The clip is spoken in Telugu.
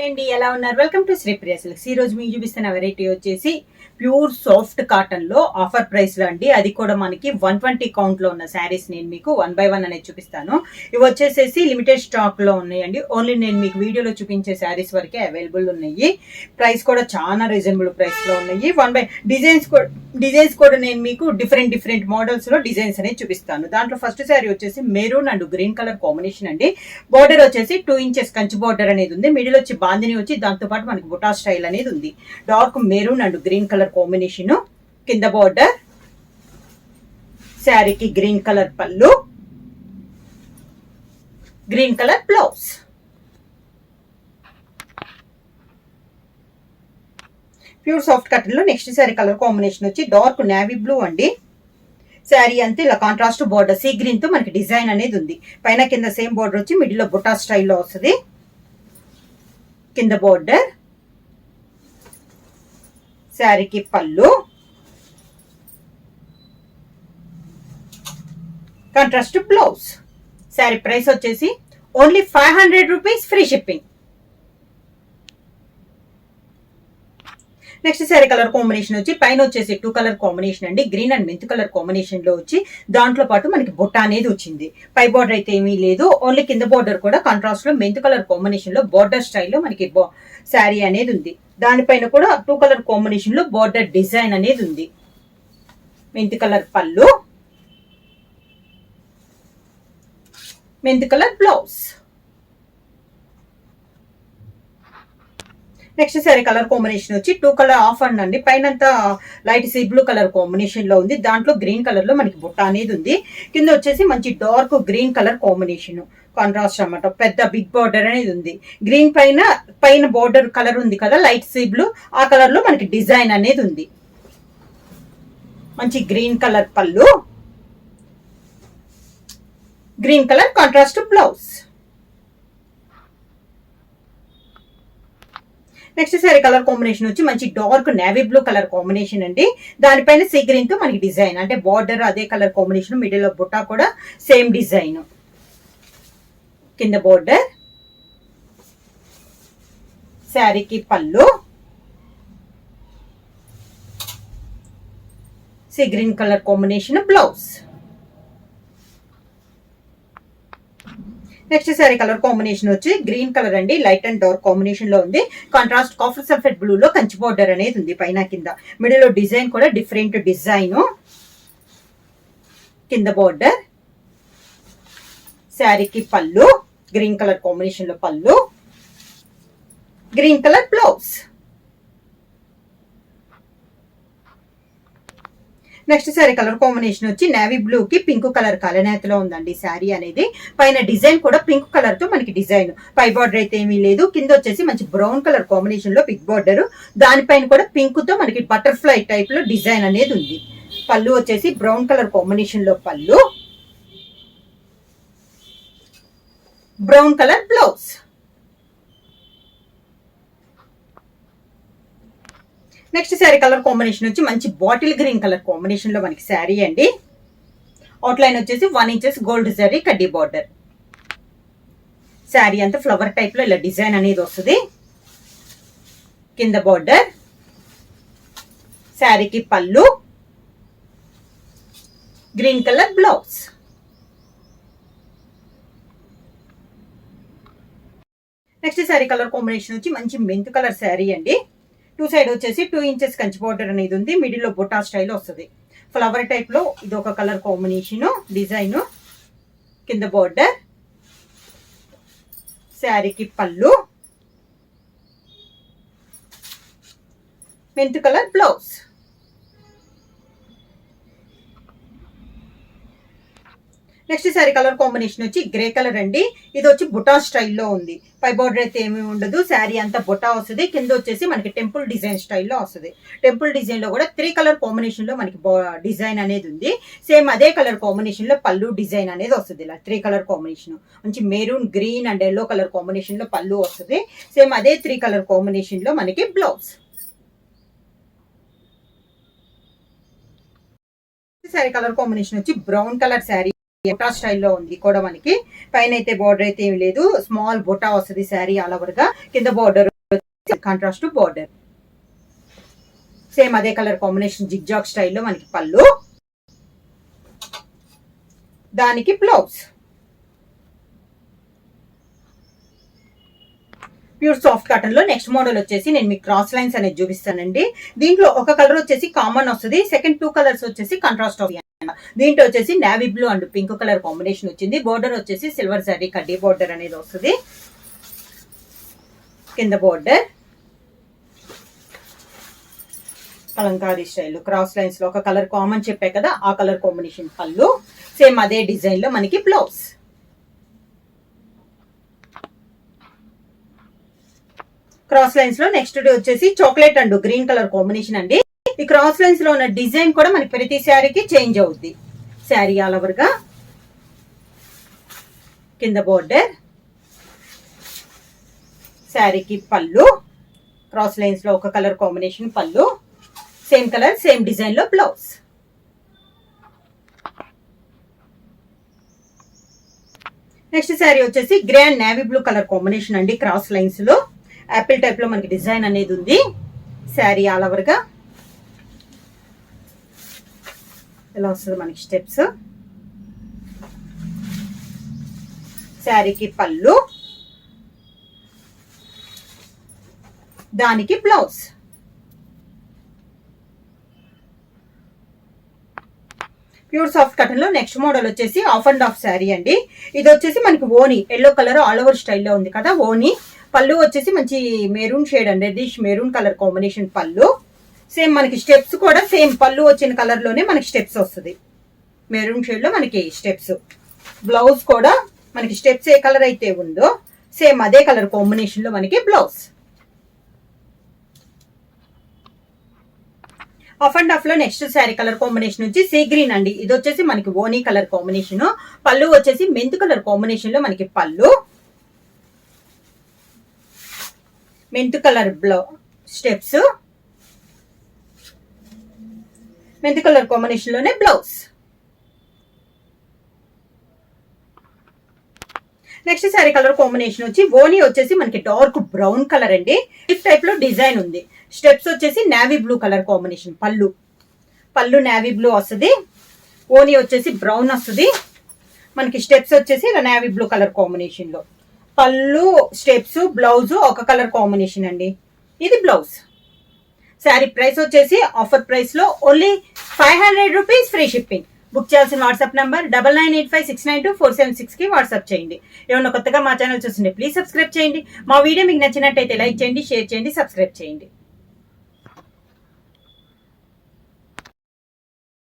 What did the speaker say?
అండి ఎలా ఉన్నారు? Welcome to Sripriya silks. ఈ రోజు మీకు చూపిస్తున్న వెరైటీ వచ్చేసి ప్యూర్ సాఫ్ట్ కాటన్ లో ఆఫర్ ప్రైస్ లో అండి. అది కూడా మనకి 120 కౌంట్ లో ఉన్న శారీస్ నేను మీకు 1 by 1 అనేది చూపిస్తాను. ఇవి వచ్చేసేసి లిమిటెడ్ స్టాక్ లో ఉన్నాయండి. ఓన్లీ నేను మీకు వీడియోలో చూపించే శారీస్ వరకే అవైలబుల్ ఉన్నాయి. ప్రైస్ కూడా చాలా రీజనబుల్ ప్రైస్ లో ఉన్నాయి. డిజైన్స్ కూడా నేను మీకు డిఫరెంట్ మోడల్స్ లో డిజైన్స్ అనేది చూపిస్తాను. దాంట్లో ఫస్ట్ శారీ వచ్చేసి maroon and green colour combination అండి. బోర్డర్ వచ్చేసి 2 inches కంచి బోర్డర్ అనేది ఉంది. మిడిల్ వచ్చి బాందిని వచ్చి దాంతో పాటు మనకి బుటా స్టైల్ అనేది ఉంది. Dark maroon and green colour combination. కింద బోర్డర్, శారీకి గ్రీన్ కలర్ పళ్ళు, green colour blouse. Pure soft cotton లో నెక్స్ట్ శారీ కలర్ కాంబినేషన్ వచ్చి డార్క్ నేవీ బ్లూ అండి. శారీ అంతా ఇలా కాంట్రాస్ట్ బోర్డర్ సీ గ్రీన్ తో మనకి డిజైన్ అనేది ఉంది. పైన కింద సేమ్ బోర్డర్ వచ్చి మిడిల్ లో బుటా స్టైల్లో వస్తుంది. కింద బోర్డర్, శారీకి పళ్ళు, కాంట్రాస్ట్ బ్లౌజ్. శారీ ప్రైస్ వచ్చేసి only 500 rupees, free shipping. Next sari colour combination వచ్చి పైన వచ్చేసి 2 కలర్ కాంబినేషన్ అండి. Green and mint colour combination లో వచ్చి దాంట్లో పాటు మనకి బుట్ట అనేది వచ్చింది. పై బోర్డర్ అయితే ఏమీ లేదు. ఓన్లీ కింద బోర్డర్ కూడా కాంట్రాస్ట్ లో మెంత్ కలర్ కాంబినేషన్ లో బోర్డర్ స్టైల్లో మనకి శారీ అనేది ఉంది. దానిపైన కూడా 2 కలర్ కాంబినేషన్ లో బోర్డర్ డిజైన్ అనేది ఉంది. మెంత్ కలర్ పళ్ళు, mint colour blouse. Next sorry colour combination వచ్చి 2 కలర్ ఆఫ్ అండి. పైన light sea blue colour combination లో ఉంది. దాంట్లో గ్రీన్ కలర్ లో మనకి బుట్ట అనేది ఉంది. కింద వచ్చేసి మంచి dark green colour combination, contrast అన్నమాట. పెద్ద బిగ్ బార్డర్ అనేది ఉంది. గ్రీన్ పైన బార్డర్ కలర్ ఉంది కదా, లైట్ సీ బ్లూ, ఆ కలర్ లో మనకి డిజైన్ అనేది ఉంది. మంచి గ్రీన్ కలర్ పళ్ళు, green colour contrast blouse. Next sorry colour combination వచ్చి మంచి dark navy blue colour combination అండి. దానిపైన సీ గ్రీన్ తో మనకి డిజైన్, అంటే బార్డర్ అదే కలర్ కాంబినేషన్, మిడిల్ లో బుట్టా కూడా సేమ్ డిజైన్. కింద బోర్డర్, శారీకి పళ్ళు, sea green colour combination blouse. Next sari colour combination వచ్చి గ్రీన్ కలర్ అండి. లైట్ అండ్ డార్క్ కాంబినేషన్ లో ఉంది. కాంట్రాస్ట్ కాఫర్ సల్ఫేట్ బ్లూ లో కంచి బోర్డర్ అనేది ఉంది. పైన కింద మిడిల్ లో డిజైన్ కూడా డిఫరెంట్ డిజైన్. కింద బోర్డర్, శారీకి పళ్ళు, గ్రీన్ కలర్ కాంబినేషన్ లో పళ్ళు, green colour blouse. Next sari colour combination వచ్చి నేవీ బ్లూ కి పింక్ కలర్ కలనేతలో ఉందండి శారీ అనేది. పైన డిజైన్ కూడా పింక్ కలర్ తో మనకి డిజైన్. పై బార్డర్ అయితే ఏమీ లేదు. కింద వచ్చేసి మంచి బ్రౌన్ కలర్ కాంబినేషన్ లో బిగ్ బార్డర్, దానిపైన కూడా పింక్ తో మనకి బటర్ఫ్లై టైప్ లో డిజైన్ అనేది ఉంది. పళ్ళు వచ్చేసి బ్రౌన్ కలర్ కాంబినేషన్ లో పళ్ళు, brown colour blouse. Next sari colour combination వచ్చి మంచి బాటిల్ గ్రీన్ కలర్ కాంబినేషన్ లో మనకి శారీ అండి. అవుట్ లైన్ వచ్చేసి 1 inches గోల్డ్ జరీ కడ్డీ బార్డర్. శారీ అంతా ఫ్లవర్ టైప్ లో ఇలా డిజైన్ అనేది వస్తుంది. కింద బార్డర్, శారీకి పళ్ళు, green colour blouse. Next sari colour combination వచ్చి మంచి మెంత్ కలర్ శారీ అండి. 2 సైడ్ వచ్చేసి 2 inches కంచి బోర్డర్ అనేది ఉంది. మిడిల్ లో బుటా స్టైల్ వస్తుంది. ఫ్లవర్ టైప్ లో ఇది ఒక కలర్ కాంబినేషన్ డిజైన్. కింద బోర్డర్, శారీకి పళ్ళు, mint colour blouse. Next sari colour combination వచ్చి గ్రే కలర్ అండి. ఇది వచ్చి బుటా స్టైల్లో ఉంది. పై బార్డర్ అయితే ఏమీ ఉండదు. శారీ అంతా బుటా వస్తుంది. కింద వచ్చేసి మనకి టెంపుల్ డిజైన్ స్టైల్లో వస్తుంది. టెంపుల్ డిజైన్ లో కూడా 3 కలర్ కాంబినేషన్ లో మనకి డిజైన్ అనేది ఉంది. సేమ్ అదే కలర్ కాంబినేషన్ లో పళ్ళు డిజైన్ అనేది వస్తుంది. ఇలా 3 కలర్ కాంబినేషన్, మంచి maroon, green and yellow colour combination లో పళ్ళు వస్తుంది. సేమ్ అదే 3 కలర్ కాంబినేషన్ లో మనకి బ్లౌజ్. శారీ కలర్ కాంబినేషన్ వచ్చి బ్రౌన్ కలర్ శారీ బొటా స్టైల్లో ఉంది కూడా మనకి. పైన అయితే బార్డర్ అయితే ఏమి లేదు, స్మాల్ బొటా వస్తుంది శారీ ఆల్ ఓవర్ గా. కింద బార్డర్ కాంట్రాస్ట్ బార్డర్, సేమ్ అదే కలర్ కాంబినేషన్ జిగ్జాగ్ స్టైల్లో మనకి పళ్ళు, దానికి బ్లౌజ్. ప్యూర్ సాఫ్ట్ కాటన్ లో నెక్స్ట్ మోడల్ వచ్చేసి నేను మీకు క్రాస్ లైన్స్ అనేది చూపిస్తానండి. దీంట్లో ఒక కలర్ వచ్చేసి కామన్ వస్తుంది, సెకండ్ 2 కలర్స్ వచ్చేసి కాంట్రాస్ట్ అవుతాయి. దీంట్లో వచ్చేసి navy blue and pink colour combination వచ్చింది. బోర్డర్ వచ్చేసి సిల్వర్ జరీ కడ్డీ బోర్డర్ అనేది వస్తుంది. కింద border Kalamkari style cross lines లో ఒక కలర్ కామన్ చెప్పే కదా, ఆ కలర్ కాంబినేషన్ పళ్ళు, సేమ్ అదే డిజైన్ లో మనకి బ్లౌజ్. క్రాస్ లైన్స్ లో నెక్స్ట్ వచ్చేసి chocolate and green colour combination అండి. ఈ క్రాస్ లైన్స్ లో ఉన్న డిజైన్ కూడా మనకి ప్రతి శారీకి చేంజ్ అవుద్ది. శారీ ఆల్ ఓవర్ గా కింద బోర్డర్, శారీకి పళ్ళు, క్రాస్ లైన్స్ లో ఒక కలర్ కాంబినేషన్ పళ్ళు, సేమ్ కలర్ సేమ్ డిజైన్ లో బ్లౌజ్. నెక్స్ట్ శారీ వచ్చేసి grey and navy blue colour combination అండి. క్రాస్ లైన్స్ లో యాపిల్ టైప్ లో మనకి డిజైన్ అనేది ఉంది. శారీ ఆల్ ఓవర్ గా ఇలా వస్తుంది మనకి స్టెప్స్. శారీకి పళ్ళు, దానికి బ్లౌజ్. ప్యూర్ సాఫ్ట్ కాటన్ లో నెక్స్ట్ మోడల్ వచ్చేసి ఆఫ్ అండ్ ఆఫ్ శారీ అండి. ఇది వచ్చేసి మనకి ఓనీ ఎల్లో కలర్ ఆల్ ఓవర్ స్టైల్లో ఉంది కదా ఓనీ. పళ్ళు వచ్చేసి మంచి మెరూన్ షేడ్ అండి, రెడ్డిష్ మెరూన్ కలర్ కాంబినేషన్ పళ్ళు. సేమ్ మనకి స్టెప్స్ కూడా సేమ్ పళ్ళు వచ్చిన కలర్ లోనే మనకి స్టెప్స్ వస్తుంది, మెరూన్ షేడ్ లో మనకి స్టెప్స్. బ్లౌజ్ కూడా మనకి స్టెప్స్ ఏ కలర్ అయితే ఉందో సేమ్ అదే కలర్ కాంబినేషన్ లో మనకి బ్లౌజ్. ఆఫ్ అండ్ ఆఫ్ లో నెక్స్ట్ శారీ కలర్ కాంబినేషన్ వచ్చి సీ గ్రీన్ అండి. ఇది వచ్చేసి మనకి ఓనీ కలర్ కాంబినేషన్. పళ్ళు వచ్చేసి మెంత్ కలర్ కాంబినేషన్ లో మనకి పళ్ళు, mint colour steps, mint colour combination లోనే blouse. Next sari colour combination వచ్చి ఓనీ వచ్చేసి మనకి డార్క్ బ్రౌన్ కలర్ అండి. లిప్ టైప్ లో డిజైన్ ఉంది. స్టెప్స్ వచ్చేసి నేవీ బ్లూ కలర్ కాంబినేషన్ పళ్ళు, పళ్ళు నేవీ బ్లూ వస్తుంది. ఓనీ వచ్చేసి బ్రౌన్ వస్తుంది. మనకి స్టెప్స్ వచ్చేసి ఇలా నేవీ బ్లూ కలర్ కాంబినేషన్ లో పళ్ళు, స్టెప్స్, బ్లౌజ్ ఒక కలర్ కాంబినేషన్ అండి. ఇది బ్లౌజ్. శారీ ప్రైస్ వచ్చేసి ఆఫర్ ప్రైస్ లో only 500 rupees free shipping. Book చేయాల్సిన వాట్సాప్ నంబర్ 9985692476 కి వాట్సాప్ చేయండి. ఏమన్నా కొత్తగా మా ఛానల్ చూస్తుంటే ప్లీజ్ సబ్స్క్రైబ్ చేయండి. మా వీడియో మీకు నచ్చినట్టయితే లైక్ చేయండి, షేర్ చేయండి, సబ్స్క్రైబ్ చేయండి.